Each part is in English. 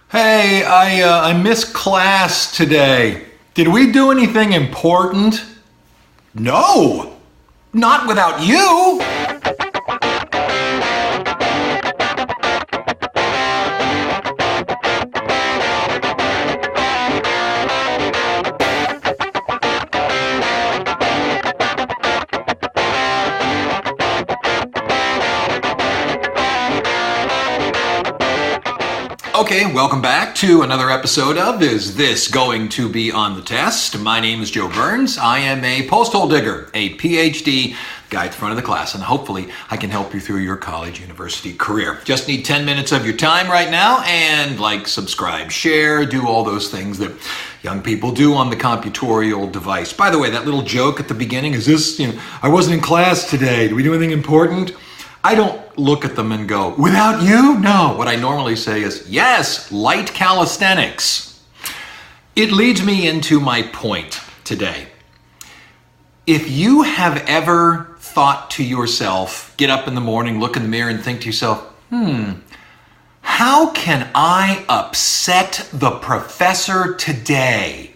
Hey, I missed class today. Did we do anything important? No, not without you. Okay, welcome back to another episode of Is This Going to Be on the Test? My name is Joe Burns. I am a posthole digger, a PhD, guy at the front of the class, and hopefully I can help you through your college, university career. Just need 10 minutes of your time right now, and like, subscribe, share, do all those things that young people do on the computorial device. By the way, that little joke at the beginning, I wasn't in class today. Did we do anything important? I don't look at them and go, without you? No. What I normally say is, yes, light calisthenics. It leads me into my point today. If you have ever thought to yourself, get up in the morning, look in the mirror and think to yourself, how can I upset the professor today?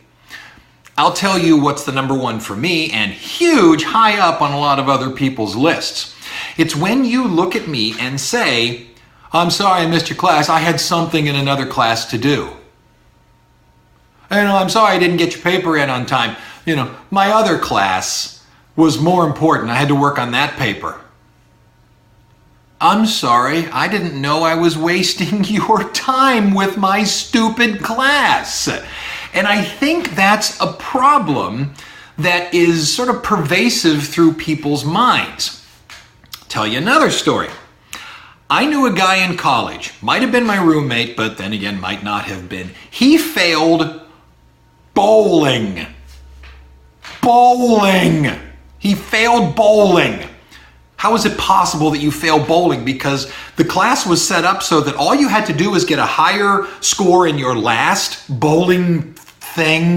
I'll tell you what's the number one for me and huge high up on a lot of other people's lists. It's when you look at me and say, I'm sorry I missed your class. I had something in another class to do. And I'm sorry I didn't get your paper in on time. My other class was more important. I had to work on that paper. I'm sorry. I didn't know I was wasting your time with my stupid class. And I think that's a problem that is sort of pervasive through people's minds. Tell you another story. I knew a guy in college, might have been my roommate, but then again, might not have been. He failed bowling. Bowling. He failed bowling. How is it possible that you fail bowling? Because the class was set up so that all you had to do was get a higher score in your last bowling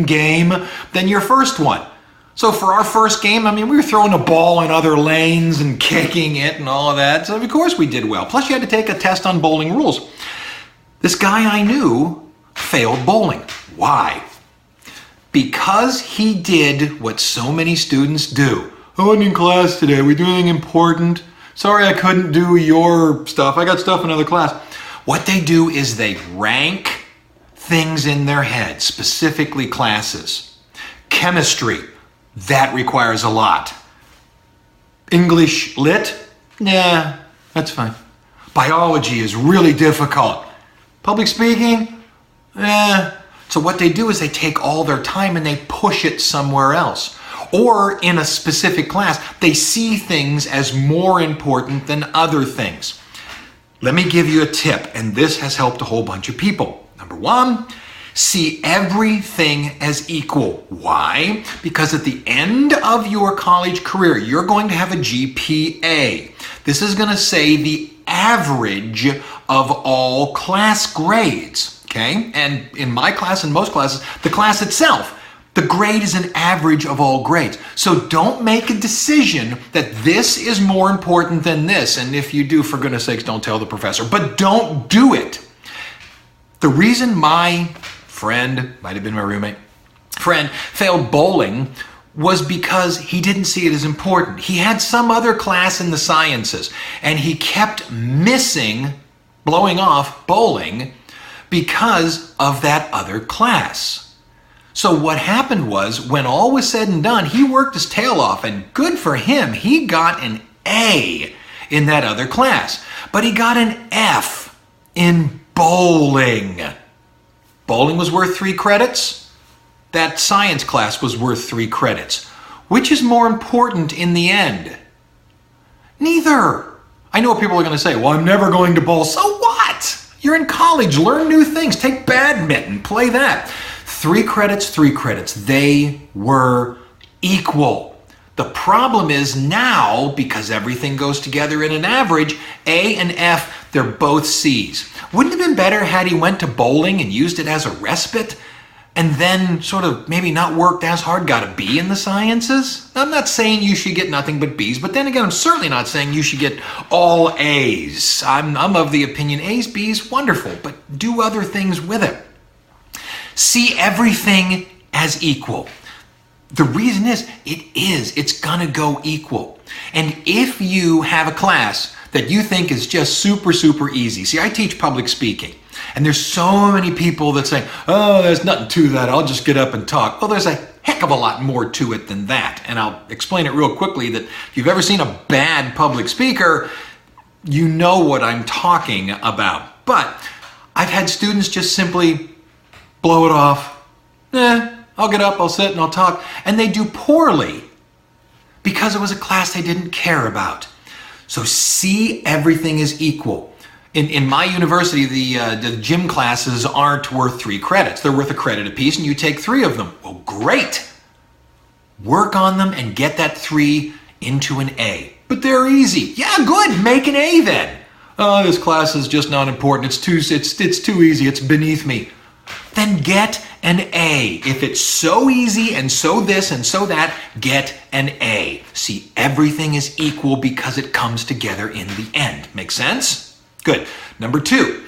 game than your first one. So for our first game, we were throwing a ball in other lanes and kicking it and all of that. So of course we did well. Plus you had to take a test on bowling rules. This guy I knew failed bowling. Why? Because he did what so many students do. I wasn't in class today. We do anything important? Sorry I couldn't do your stuff. I got stuff in another class. What they do is they rank things in their head, specifically classes. Chemistry. That requires a lot. English lit? Nah, that's fine. Biology is really difficult. Public speaking? So what they do is they take all their time and they push it somewhere else. Or in a specific class, they see things as more important than other things. Let me give you a tip, and this has helped a whole bunch of people. Number one, see everything as equal. Why? Because at the end of your college career, you're going to have a GPA. This is going to say the average of all class grades, okay? And in my class and most classes, the class itself, the grade is an average of all grades. So don't make a decision that this is more important than this. And if you do, for goodness sakes, don't tell the professor. But don't do it. The reason my friend, might have been my roommate, failed bowling was because he didn't see it as important. He had some other class in the sciences and he kept blowing off bowling because of that other class. So what happened was, when all was said and done, he worked his tail off, and good for him, he got an A in that other class. But he got an F in bowling. Bowling was worth 3 credits. That science class was worth 3 credits. Which is more important in the end? Neither. I know what people are going to say. Well, I'm never going to bowl. So what? You're in college. Learn new things. Take badminton. Play that. 3 credits, 3 credits. They were equal. The problem is now, because everything goes together in an average, A and F, they're both C's. Wouldn't it have been better had he went to bowling and used it as a respite? and then sort of maybe not worked as hard, got a B in the sciences. I'm not saying you should get nothing but B's, but then again, I'm certainly not saying you should get all A's. I'm of the opinion A's, B's, wonderful, but do other things with it. See everything as equal. The reason is, it's gonna go equal. And if you have a class that you think is just super, super easy. See, I teach public speaking. And there's so many people that say, oh, there's nothing to that. I'll just get up and talk. Well, there's a heck of a lot more to it than that. And I'll explain it real quickly that if you've ever seen a bad public speaker, you know what I'm talking about. But I've had students just simply blow it off. I'll get up, I'll sit, and I'll talk. And they do poorly because it was a class they didn't care about. So see everything is equal. In my university, the gym classes aren't worth 3 credits. They're worth a credit apiece, and you take 3 of them. Well, great. Work on them and get that 3 into an A. But they're easy. Yeah, good. Make an A then. Oh, this class is just not important. It's too easy. It's beneath me. Then get an A. If it's so easy and so this and so that, get an A. See, everything is equal because it comes together in the end. Make sense? Good. Number 2,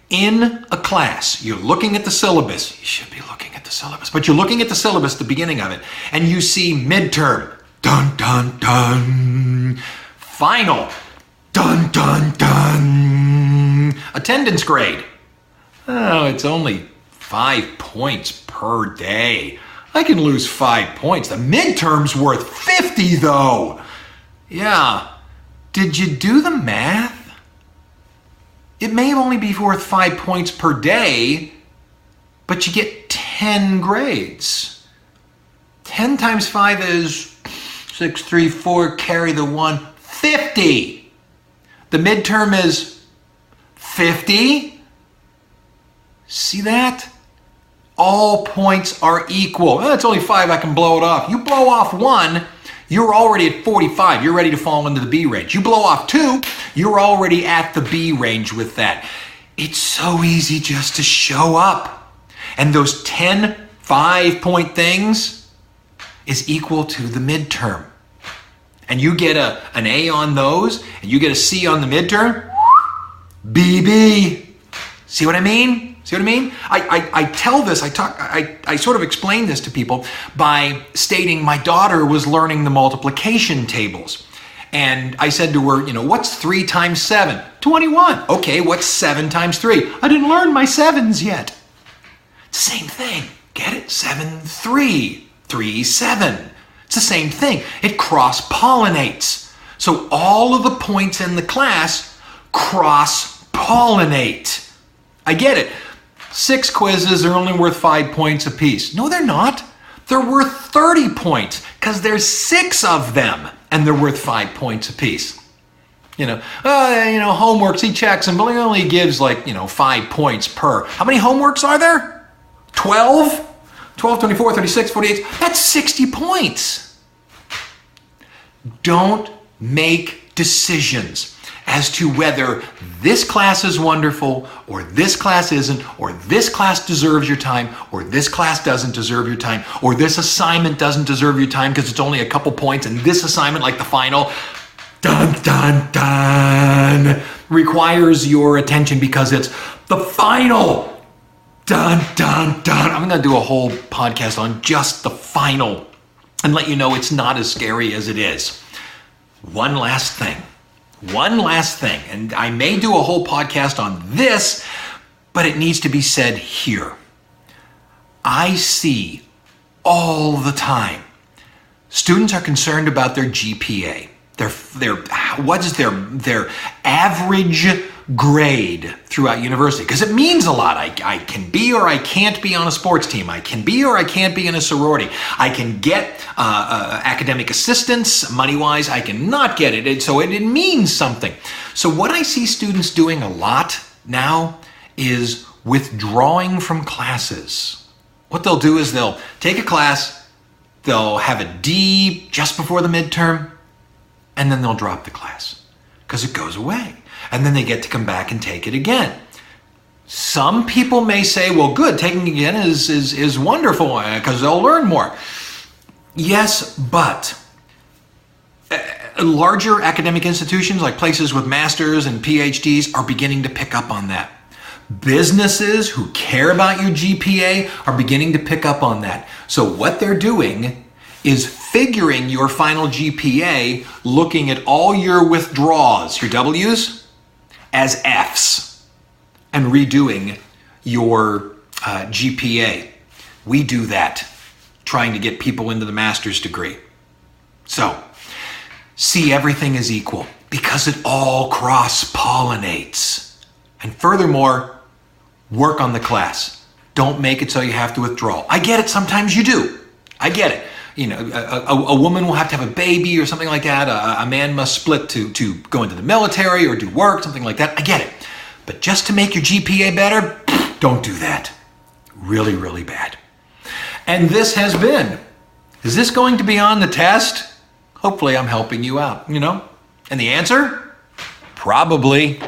in a class, you're looking at the syllabus. You should be looking at the syllabus, but you're looking at the syllabus, the beginning of it, and you see midterm. Dun, dun, dun. Final. Dun, dun, dun. Attendance grade. Oh, it's only 5 points per day. I can lose 5 points. The midterm's worth 50 though. Yeah. Did you do the math? It may only be worth 5 points per day, but you get 10 grades. 10 times 5 is 6, 3, 4, carry the 1, 50. The midterm is 50. See that? All points are equal. It's only 5, I can blow it off. You blow off 1, you're already at 45. You're ready to fall into the B range. You blow off 2, you're already at the B range with that. It's so easy just to show up. And those 10 5-point things is equal to the midterm. And you get an A on those, and you get a C on the midterm, BB. See what I mean? See what I mean? I tell this, I sort of explain this to people by stating my daughter was learning the multiplication tables. And I said to her, what's 3 times 7? 21. Okay, what's 7 times 3? I didn't learn my 7s yet. Same thing. Get it? 7, 3. 3, 7. It's the same thing. It cross-pollinates. So all of the points in the class cross-pollinate. I get it. 6 quizzes are only worth 5 points apiece. No, they're not. They're worth 30 points because there's 6 of them and they're worth 5 points apiece. Homeworks, he checks them, but he only gives 5 points per. How many homeworks are there? 12? 12, 24, 36, 48. That's 60 points. Don't make decisions as to whether this class is wonderful or this class isn't, or this class deserves your time or this class doesn't deserve your time, or this assignment doesn't deserve your time because it's only a couple points, and this assignment, like the final, dun, dun, dun, requires your attention because it's the final. Dun, dun, dun. I'm going to do a whole podcast on just the final and let you know it's not as scary as it is. One last thing, and I may do a whole podcast on this, but it needs to be said here. I see all the time students are concerned about their GPA. What is their average grade throughout university? Because it means a lot. I can be or I can't be on a sports team. I can be or I can't be in a sorority. I can get academic assistance, money-wise. I cannot get it. So it means something. So what I see students doing a lot now is withdrawing from classes. What they'll do is they'll take a class, they'll have a D just before the midterm, and then they'll drop the class because it goes away. And then they get to come back and take it again. Some people may say, well, good, taking again is wonderful because they'll learn more. Yes, but larger academic institutions like places with masters and PhDs are beginning to pick up on that. Businesses who care about your GPA are beginning to pick up on that. So what they're doing is figuring your final GPA, looking at all your withdrawals, your W's, as F's, and redoing your GPA. We do that, trying to get people into the master's degree. So, see everything as equal because it all cross-pollinates. And furthermore, work on the class. Don't make it so you have to withdraw. I get it, sometimes you do. I get it. You know, a woman will have to have a baby or something like that. A man must split to go into the military or do work, something like that. I get it. But just to make your GPA better, don't do that. Really, really bad. And this has been, is this going to be on the test? Hopefully I'm helping you out, you know? And the answer? Probably.